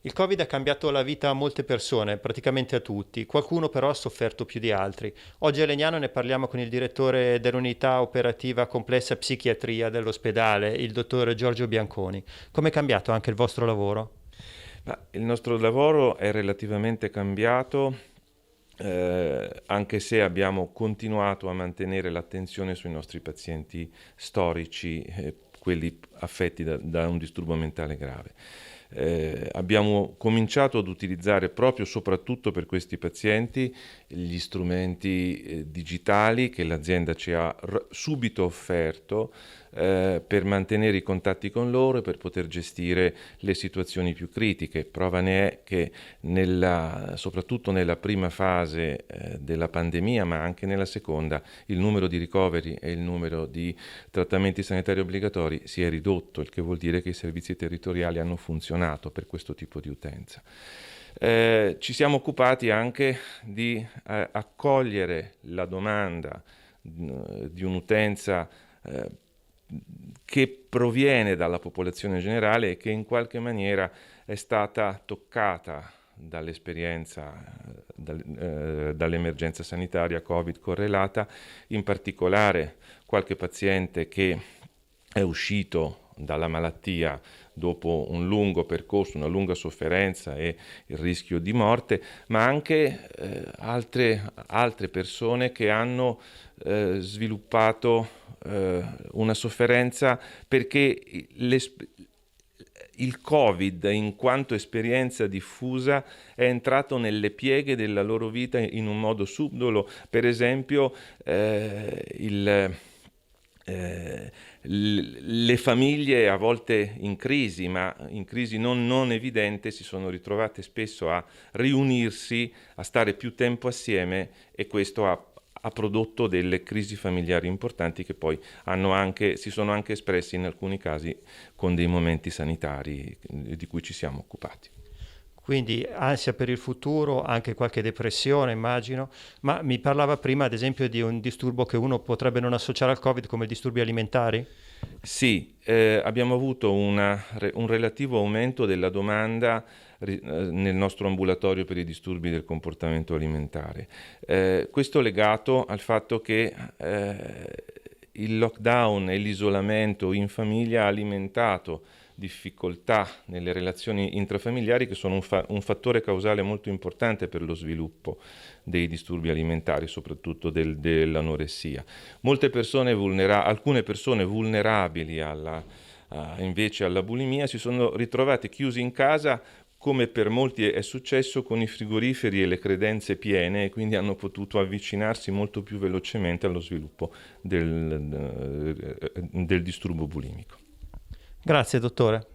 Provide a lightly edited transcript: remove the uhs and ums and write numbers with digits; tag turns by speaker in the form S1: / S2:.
S1: Il Covid ha cambiato la vita a molte persone, praticamente a tutti. Qualcuno però ha sofferto più di altri. Oggi a Legnano ne parliamo con il direttore dell'unità operativa complessa psichiatria dell'ospedale, il dottor Giorgio Bianconi. Come è cambiato anche il vostro lavoro?
S2: Ma il nostro lavoro è relativamente cambiato, anche se abbiamo continuato a mantenere l'attenzione sui nostri pazienti storici, quelli affetti da un disturbo mentale grave. Abbiamo cominciato ad utilizzare proprio soprattutto per questi pazienti gli strumenti digitali che l'azienda ci ha subito offerto per mantenere i contatti con loro e per poter gestire le situazioni più critiche. Prova ne è che soprattutto nella prima fase della pandemia, ma anche nella seconda, il numero di ricoveri e il numero di trattamenti sanitari obbligatori si è ridotto, il che vuol dire che i servizi territoriali hanno funzionato per questo tipo di utenza. Ci siamo occupati anche di accogliere la domanda di un'utenza che proviene dalla popolazione generale e che in qualche maniera è stata toccata dall'esperienza, dall'emergenza sanitaria Covid correlata, in particolare qualche paziente che è uscito dalla malattia dopo un lungo percorso, una lunga sofferenza e il rischio di morte, ma anche altre persone che hanno sviluppato una sofferenza perché il Covid, in quanto esperienza diffusa, è entrato nelle pieghe della loro vita in un modo subdolo. Per esempio, le famiglie a volte in crisi, ma in crisi non evidente, si sono ritrovate spesso a riunirsi, a stare più tempo assieme e questo ha prodotto delle crisi familiari importanti che poi si sono anche espressi in alcuni casi con dei momenti sanitari di cui ci siamo occupati.
S1: Quindi ansia per il futuro, anche qualche depressione, immagino, ma mi parlava prima, ad esempio, di un disturbo che uno potrebbe non associare al Covid come disturbi alimentari?
S2: Sì, abbiamo avuto un relativo aumento della domanda nel nostro ambulatorio per i disturbi del comportamento alimentare. Questo legato al fatto che il lockdown e l'isolamento in famiglia ha alimentato difficoltà nelle relazioni intrafamiliari che sono un fattore causale molto importante per lo sviluppo dei disturbi alimentari, soprattutto dell'anoressia. Alcune persone vulnerabili invece alla bulimia si sono ritrovate chiuse in casa, come per molti è successo, con i frigoriferi e le credenze piene, e quindi hanno potuto avvicinarsi molto più velocemente allo sviluppo del disturbo bulimico.
S1: Grazie, dottore.